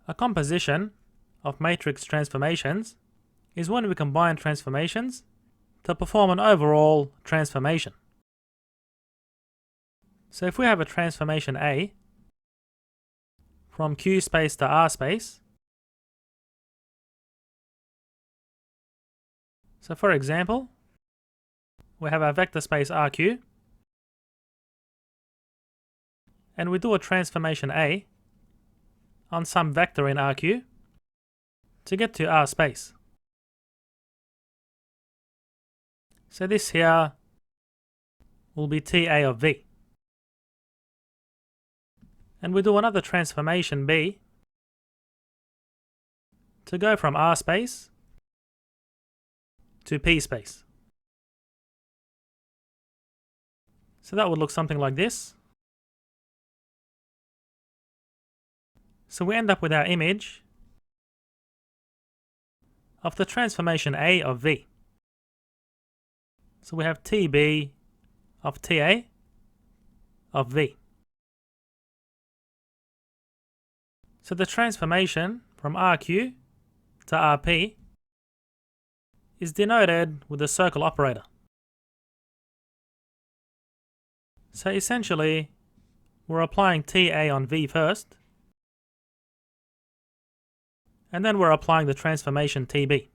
A composition of matrix transformations is when we combine transformations to perform an overall transformation. So if we have a transformation A from Q space to R space, so for example, we have our vector space RQ, and we do a transformation A on some vector in RQ to get to R space. So this here will be TA of V. And we do another transformation B to go from R space to P space. So that would look something like this. So we end up with our image of the transformation A of V. So we have TB of TA of V. So the transformation from RQ to RP is denoted with the circle operator. So essentially, we're applying TA on V first, and then we're applying the transformation TB.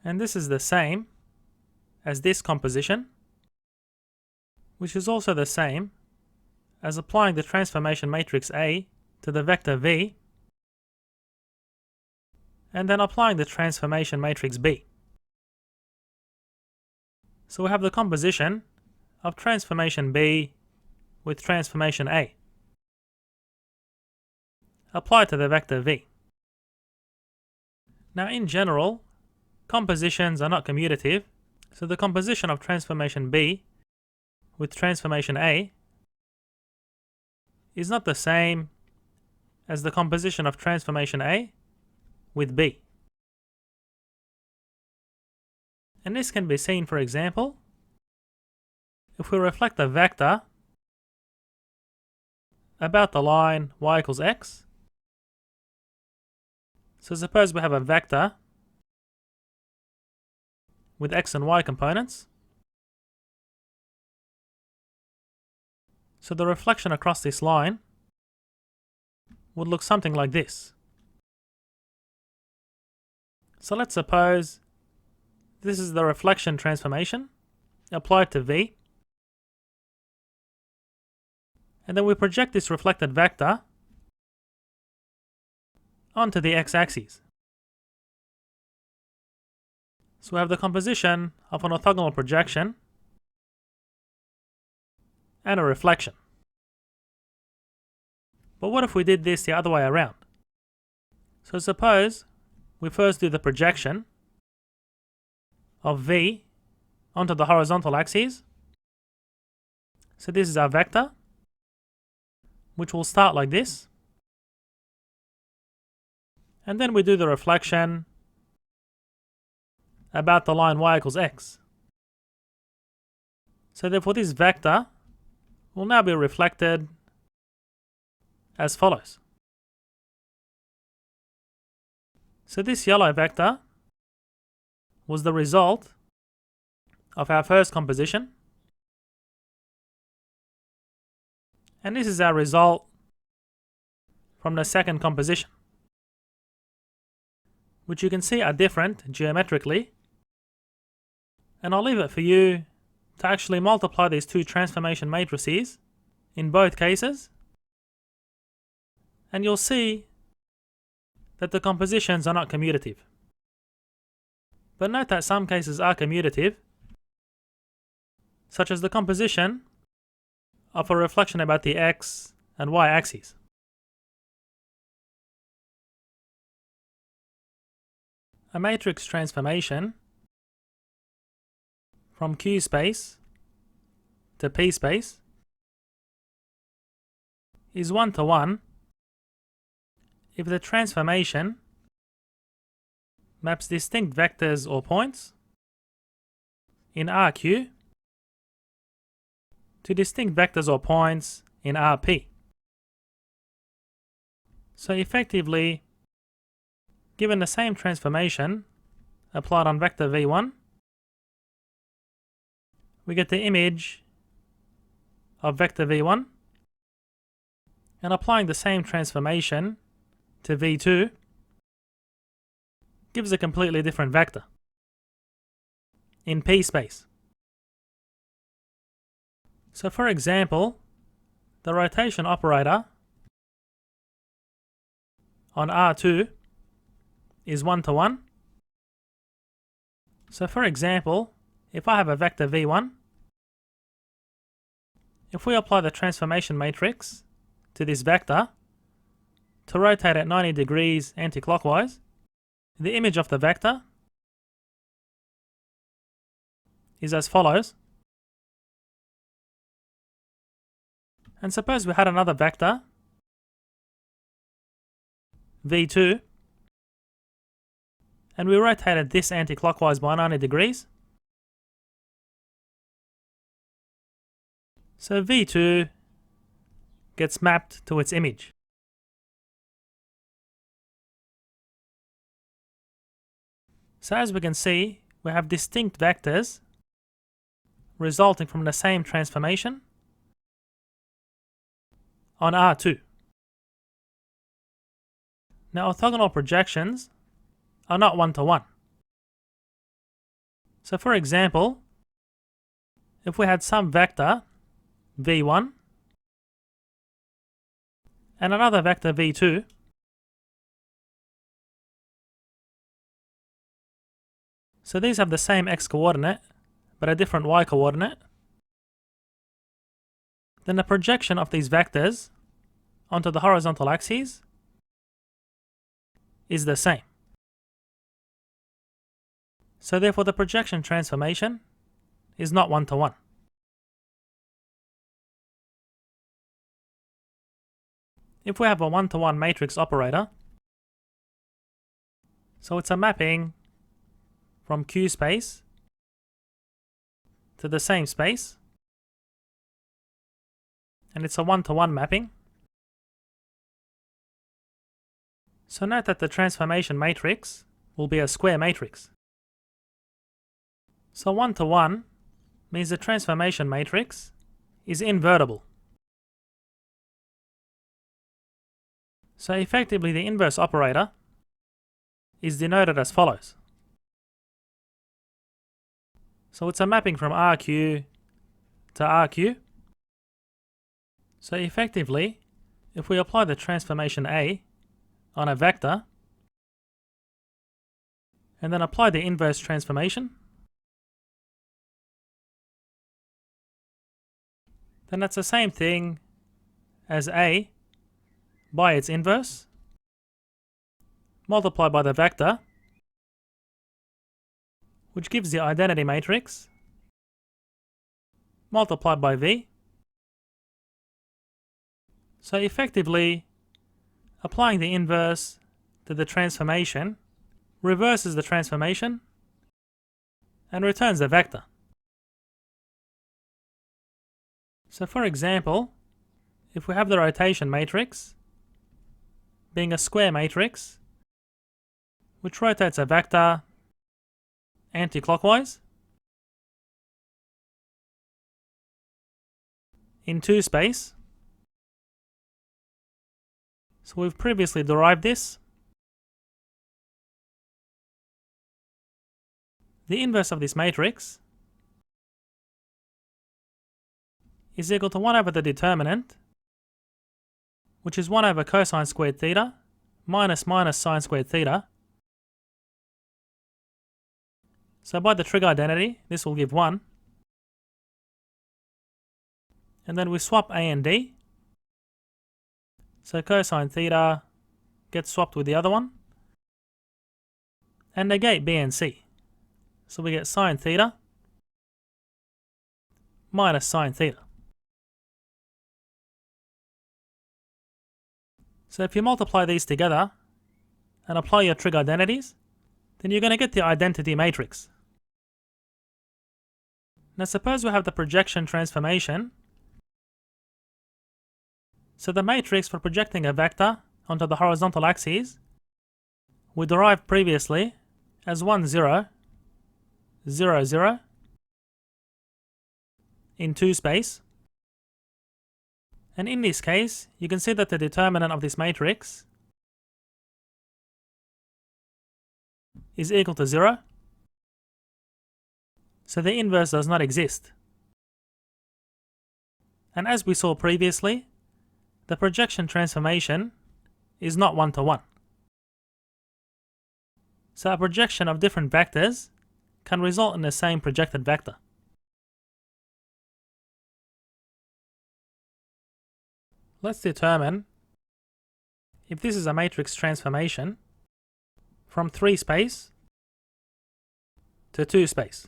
And this is the same as this composition, which is also the same as applying the transformation matrix A to the vector V, and then applying the transformation matrix B. So we have the composition of transformation B with transformation A applied to the vector V. Now in general, compositions are not commutative, so the composition of transformation B with transformation A is not the same as the composition of transformation A with B. And this can be seen, for example, if we reflect a vector about the line y equals x. So suppose we have a vector with x and y components. So the reflection across this line would look something like this. So let's suppose this is the reflection transformation applied to V, and then we project this reflected vector onto the x-axis. So we have the composition of an orthogonal projection and a reflection. But what if we did this the other way around? So suppose we first do the projection of V onto the horizontal axis. So this is our vector, which will start like this. And then we do the reflection about the line y equals x. So therefore this vector will now be reflected as follows. So this yellow vector was the result of our first composition, and this is our result from the second composition, which you can see are different geometrically. And I'll leave it for you to actually multiply these two transformation matrices in both cases, and you'll see that the compositions are not commutative. But note that some cases are commutative, such as the composition of a reflection about the x and y axes. A matrix transformation from Q space to P space is 1-to-1 if the transformation maps distinct vectors or points in RQ to distinct vectors or points in RP. So effectively, given the same transformation applied on vector v1, we get the image of vector v1, and applying the same transformation to v2 gives a completely different vector in P space. So for example, the rotation operator on R2 is 1 to 1. So for example, if I have a vector v1, if we apply the transformation matrix to this vector to rotate at 90 degrees anti-clockwise, the image of the vector is as follows. And suppose we had another vector v2 and we rotated this anti-clockwise by 90 degrees. So v2 gets mapped to its image. So as we can see, we have distinct vectors resulting from the same transformation on R2. Now orthogonal projections are not 1 to 1. So for example, if we had some vector v1 and another vector v2, so these have the same x-coordinate but a different y-coordinate, then the projection of these vectors onto the horizontal axes is the same. So therefore the projection transformation is not 1 to 1. If we have a 1 to 1 matrix operator, so it's a mapping from Q space to the same space, and it's a 1 to 1 mapping. So note that the transformation matrix will be a square matrix. So 1 to 1 means the transformation matrix is invertible. So effectively the inverse operator is denoted as follows. So it's a mapping from RQ to RQ. So effectively, if we apply the transformation A on a vector and then apply the inverse transformation, then that's the same thing as A by its inverse multiplied by the vector, which gives the identity matrix multiplied by V. So effectively, applying the inverse to the transformation reverses the transformation and returns the vector. So for example, if we have the rotation matrix being a square matrix which rotates a vector anti-clockwise in 2 space, so we've previously derived this. The inverse of this matrix is equal to 1 over the determinant, which is 1 over cosine squared theta minus sine squared theta. So by the trig identity, this will give 1. And then we swap A and D. So cosine theta gets swapped with the other one. And negate B and C. So we get sine theta minus sine theta. So if you multiply these together and apply your trig identities, then you're going to get the identity matrix. Now suppose we have the projection transformation. So the matrix for projecting a vector onto the horizontal axes we derived previously as 1, 0, 0, 0 in 2 space. And in this case, you can see that the determinant of this matrix is equal to 0. So the inverse does not exist. And as we saw previously, the projection transformation is not one-to-one. So a projection of different vectors can result in the same projected vector. Let's determine if this is a matrix transformation from 3 space to 2 space.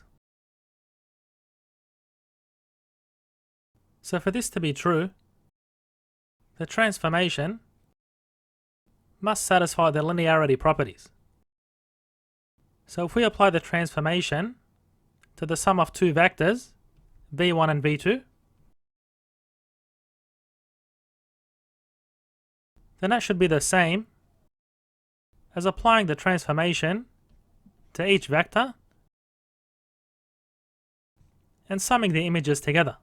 So for this to be true, the transformation must satisfy the linearity properties. So if we apply the transformation to the sum of 2 vectors, v1 and v2, then that should be the same as applying the transformation to each vector and summing the images together.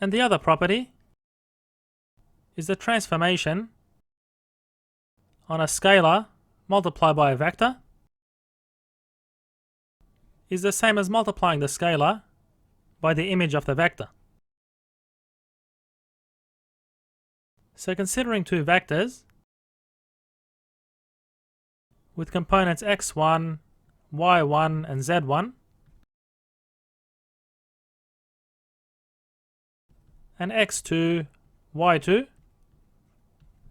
And the other property is the transformation on a scalar multiplied by a vector is the same as multiplying the scalar by the image of the vector. So considering 2 vectors with components x1, y1 and z1, and x2, y2,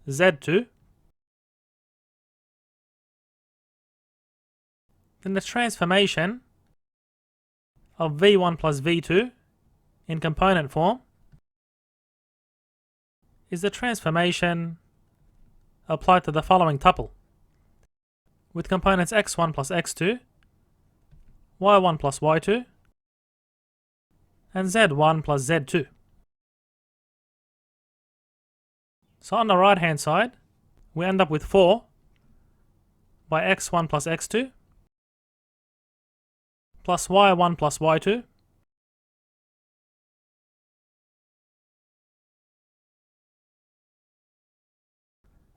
z2, then the transformation of v1 plus v2 in component form is the transformation applied to the following tuple with components x1 plus x2, y1 plus y2, and z1 plus z2. So on the right hand side, we end up with 4 by x1 plus x2 plus y1 plus y2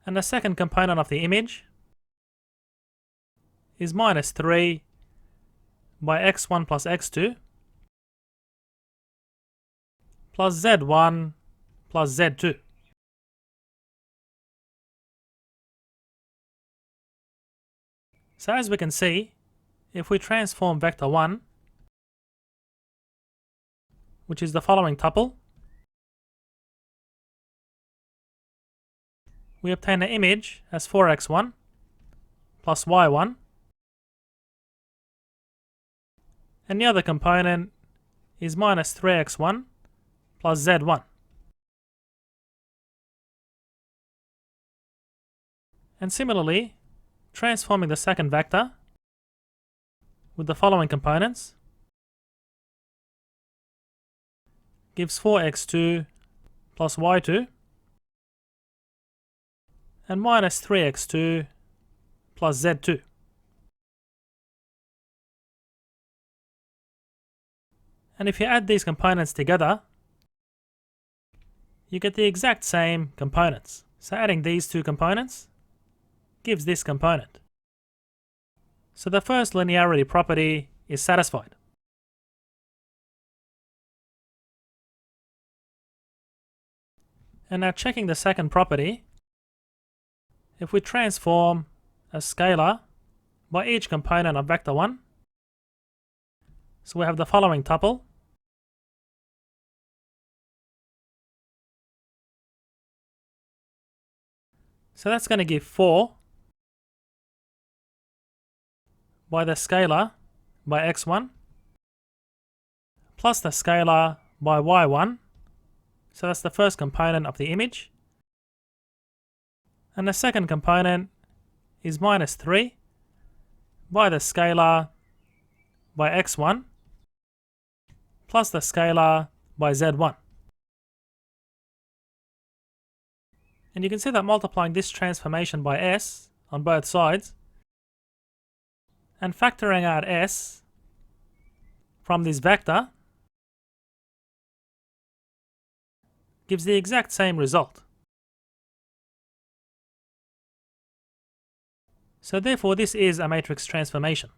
and the second component of the image is minus 3 by x1 plus x2 plus z1 plus z2. So as we can see, if we transform vector 1, which is the following tuple, we obtain the image as 4x1 plus y1, and the other component is minus 3x1 plus z1. And similarly, transforming the second vector with the following components gives 4x2 plus y2 and minus 3x2 plus z2. And if you add these components together, you get the exact same components. So adding these 2 components gives this component. So the first linearity property is satisfied. And now checking the second property, if we transform a scalar by each component of vector 1, so we have the following tuple, so that's going to give 4 by the scalar by x1 plus the scalar by y1, so that's the first component of the image, and the second component is minus 3 by the scalar by x1 plus the scalar by z1. And you can see that multiplying this transformation by s on both sides and factoring out s from this vector gives the exact same result. So therefore this is a matrix transformation.